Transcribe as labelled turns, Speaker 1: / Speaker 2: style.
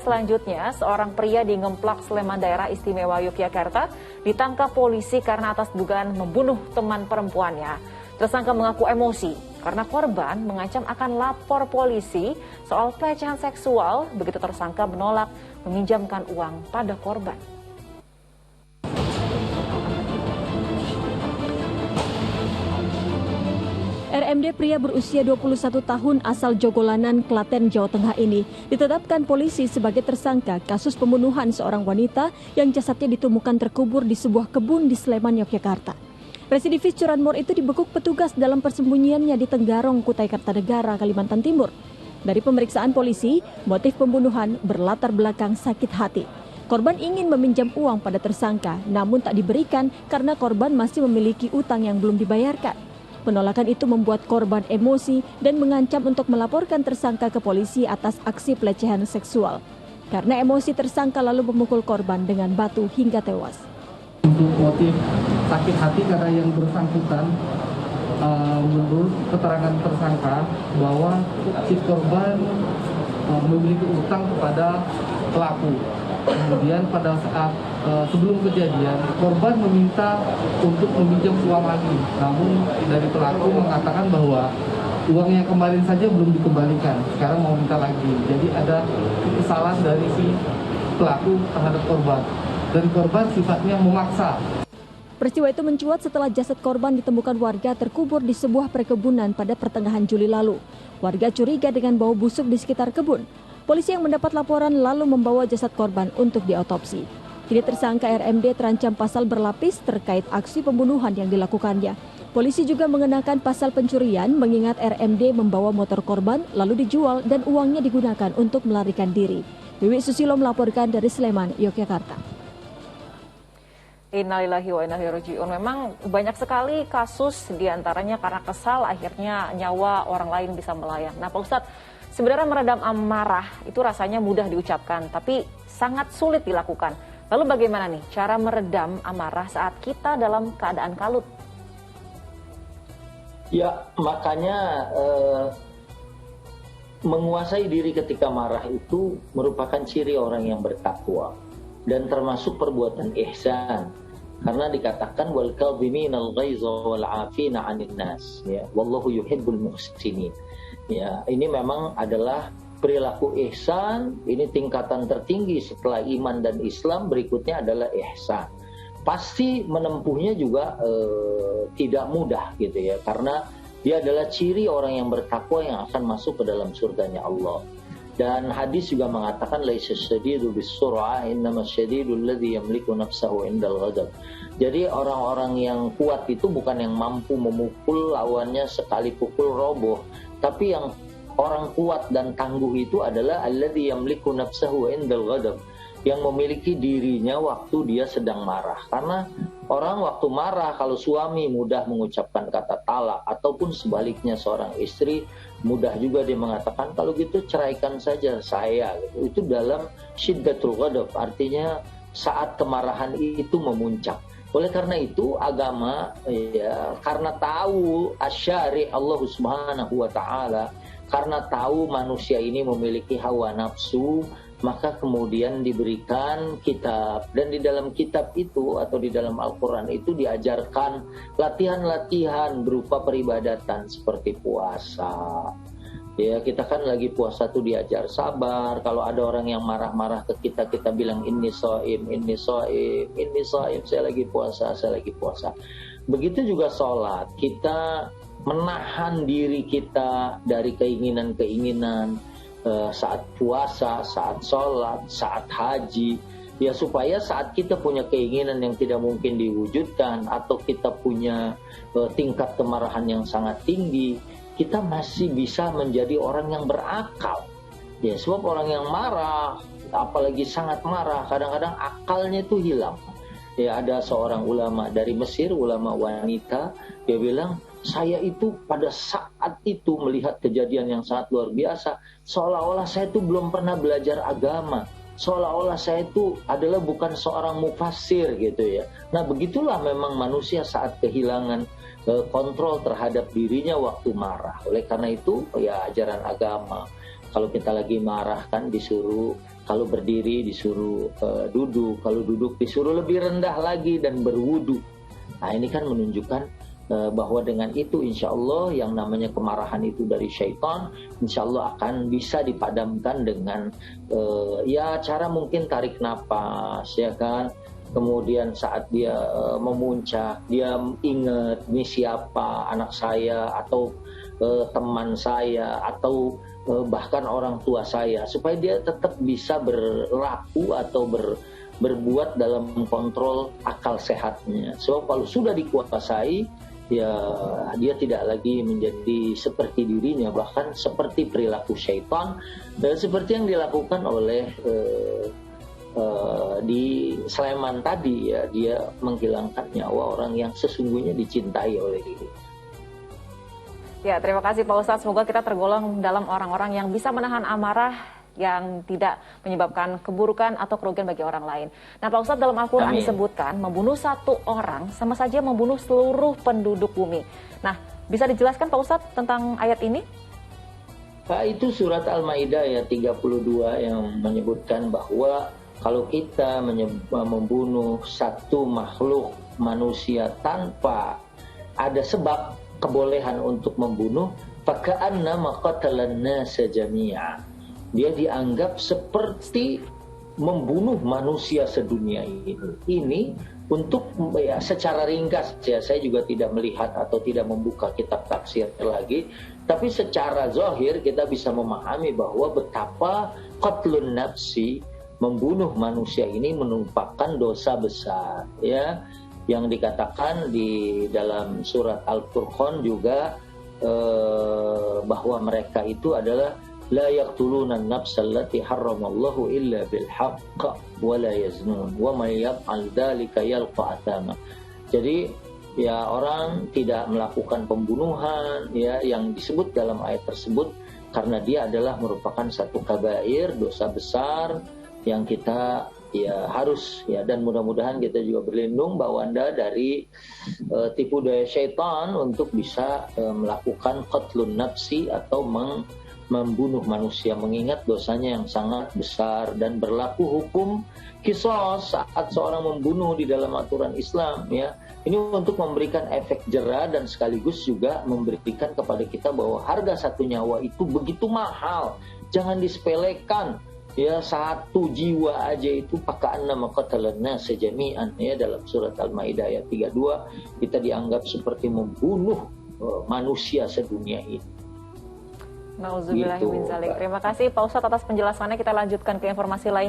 Speaker 1: Selanjutnya, seorang pria di Ngemplak, Sleman, Daerah Istimewa Yogyakarta, ditangkap polisi karena atas dugaan membunuh teman perempuannya. Tersangka mengaku emosi karena korban mengancam akan lapor polisi soal pelecehan seksual, begitu tersangka menolak meminjamkan uang pada korban.
Speaker 2: RMD pria berusia 21 tahun asal Jogolanan, Klaten, Jawa Tengah ini ditetapkan polisi sebagai tersangka kasus pembunuhan seorang wanita yang jasadnya ditemukan terkubur di sebuah kebun di Sleman, Yogyakarta. Residivis curanmor itu dibekuk petugas dalam persembunyiannya di Tenggarong, Kutai Kartanegara, Kalimantan Timur. Dari pemeriksaan polisi, motif pembunuhan berlatar belakang sakit hati. Korban ingin meminjam uang pada tersangka, namun tak diberikan karena korban masih memiliki utang yang belum dibayarkan. Penolakan itu membuat korban emosi dan mengancam untuk melaporkan tersangka ke polisi atas aksi pelecehan seksual. Karena emosi, tersangka lalu memukul korban dengan batu hingga tewas.
Speaker 3: Untuk motif sakit hati karena yang bersangkutan, menurut keterangan tersangka bahwa si korban memiliki utang kepada pelaku. Kemudian pada saat sebelum kejadian, korban meminta untuk meminjam uang lagi. Namun dari pelaku mengatakan bahwa uang yang kemarin saja belum dikembalikan, sekarang mau minta lagi. Jadi ada kesalahan dari si pelaku terhadap korban. Dan korban sifatnya memaksa.
Speaker 2: Peristiwa itu mencuat setelah jasad korban ditemukan warga terkubur di sebuah perkebunan pada pertengahan Juli lalu. Warga curiga dengan bau busuk di sekitar kebun. Polisi yang mendapat laporan lalu membawa jasad korban untuk diotopsi. Kini tersangka RMD terancam pasal berlapis terkait aksi pembunuhan yang dilakukannya. Polisi juga mengenakan pasal pencurian mengingat RMD membawa motor korban lalu dijual dan uangnya digunakan untuk melarikan diri. Wiwi Susilo melaporkan dari Sleman, Yogyakarta.
Speaker 1: Innalillahi wa inna ilaihi raji'un. Memang banyak sekali kasus, diantaranya karena kesal akhirnya nyawa orang lain bisa melayang. Nah Pak Ustadz, sebenarnya meredam amarah itu rasanya mudah diucapkan, tapi sangat sulit dilakukan. Lalu bagaimana nih cara meredam amarah saat kita dalam keadaan kalut?
Speaker 4: Ya, makanya menguasai diri ketika marah itu merupakan ciri orang yang bertakwa. Dan termasuk perbuatan ihsan, karena dikatakan wal kadhiminal ghaiza wal 'afina 'anil nas, ya wallahu yuhibbul muhsinin. Ya, ini memang adalah perilaku ihsan, ini tingkatan tertinggi setelah iman dan Islam, berikutnya adalah ihsan. Pasti menempuhnya juga tidak mudah gitu ya, karena dia adalah ciri orang yang bertakwa yang akan masuk ke dalam surganya Allah. Dan hadis juga mengatakan laisa syadidu bisur'ah innamas syadidul ladzi yamliku nafsahu indal ghadab. Jadi orang-orang yang kuat itu bukan yang mampu memukul lawannya sekali pukul roboh, tapi yang orang kuat dan tangguh itu adalah alladzi yamliku nafsahu indal ghadab, yang memiliki dirinya waktu dia sedang marah. Karena orang waktu marah, kalau suami mudah mengucapkan kata talak, ataupun sebaliknya seorang istri mudah juga dia mengatakan kalau gitu ceraikan saja saya. Itu dalam syiddatul ghadab, artinya saat kemarahan itu memuncak. Oleh karena itu agama ya, karena tahu asyari Allah Subhanahu wa taala, karena tahu manusia ini memiliki hawa nafsu, maka kemudian diberikan kitab. Dan di dalam kitab itu atau di dalam Al-Quran itu diajarkan latihan-latihan berupa peribadatan seperti puasa. Ya, kita kan lagi puasa tuh diajar sabar. Kalau ada orang yang marah-marah ke kita, kita bilang inni shaim, inni shaim, inni shaim, saya lagi puasa, saya lagi puasa. Begitu juga sholat, kita menahan diri kita dari keinginan-keinginan saat puasa, saat sholat, saat haji, ya supaya saat kita punya keinginan yang tidak mungkin diwujudkan atau kita punya tingkat kemarahan yang sangat tinggi, kita masih bisa menjadi orang yang berakal. Ya, sebab orang yang marah, apalagi sangat marah, kadang-kadang akalnya itu hilang. Ya, ada seorang ulama dari Mesir, ulama wanita, dia bilang, saya itu pada saat itu melihat kejadian yang sangat luar biasa, seolah-olah saya itu belum pernah belajar agama, seolah-olah saya itu adalah bukan seorang mufassir gitu ya. Nah begitulah memang manusia saat kehilangan kontrol terhadap dirinya waktu marah. Oleh karena itu ya ajaran agama, kalau kita lagi marah kan disuruh kalau berdiri disuruh duduk, kalau duduk disuruh lebih rendah lagi dan berwudu. Nah ini kan menunjukkan bahwa dengan itu insya Allah yang namanya kemarahan itu dari syaitan insya Allah akan bisa dipadamkan dengan ya cara mungkin tarik napas, ya kan. Kemudian saat dia memuncak, dia ingat ini siapa, anak saya atau teman saya atau bahkan orang tua saya, supaya dia tetap bisa berlaku atau berbuat dalam kontrol akal sehatnya. Sebab kalau sudah dikuasai, ya dia tidak lagi menjadi seperti dirinya, bahkan seperti perilaku syaitan dan seperti yang dilakukan oleh di Sleman tadi, ya, dia menghilangkan nyawa orang yang sesungguhnya dicintai oleh diri.
Speaker 1: Ya, terima kasih Pak Ustadz. Semoga kita tergolong dalam orang-orang yang bisa menahan amarah yang tidak menyebabkan keburukan atau kerugian bagi orang lain. Nah Pak Ustadz, dalam Al-Quran disebutkan membunuh satu orang sama saja membunuh seluruh penduduk bumi. Nah, bisa dijelaskan Pak Ustadz tentang ayat ini?
Speaker 4: Pak, itu surat Al-Maidah ayat 32 yang menyebutkan bahwa kalau kita membunuh satu makhluk manusia tanpa ada sebab kebolehan untuk membunuh, faka'annama qatalan nasa jami'a. Dia dianggap seperti membunuh manusia sedunia ini. Ini untuk ya, secara ringkas ya, saya juga tidak melihat atau tidak membuka kitab tafsir lagi, tapi secara zahir kita bisa memahami bahwa betapa qatlun nafsi, membunuh manusia ini merupakan dosa besar, ya. Yang dikatakan di dalam surat Al-Furqan juga bahwa mereka itu adalah la yaqtuluna an-nafsa allati harramallahu illa bil haqq wa la yaznun wa may yaf'al dzalika yalqa athama. Jadi ya orang tidak melakukan pembunuhan ya yang disebut dalam ayat tersebut karena dia adalah merupakan satu kabair, dosa besar yang kita ya harus ya, dan mudah-mudahan kita juga berlindung bawanda dari tipu daya syaitan untuk bisa melakukan qatlun nafsi atau membunuh manusia, mengingat dosanya yang sangat besar dan berlaku hukum qisas saat seorang membunuh di dalam aturan Islam, ya. Ini untuk memberikan efek jera dan sekaligus juga memberikan kepada kita bahwa harga satu nyawa itu begitu mahal, jangan disepelekan. Ya, satu jiwa aja itu paka'annama qatalan nasa jami'an, ya, dalam surat Al-Maidah ayat 32 kita dianggap seperti membunuh manusia sedunia ini.
Speaker 1: Nauzubillahi min dzalik. Terima kasih Pak Ustadz atas penjelasannya. Kita lanjutkan ke informasi lain.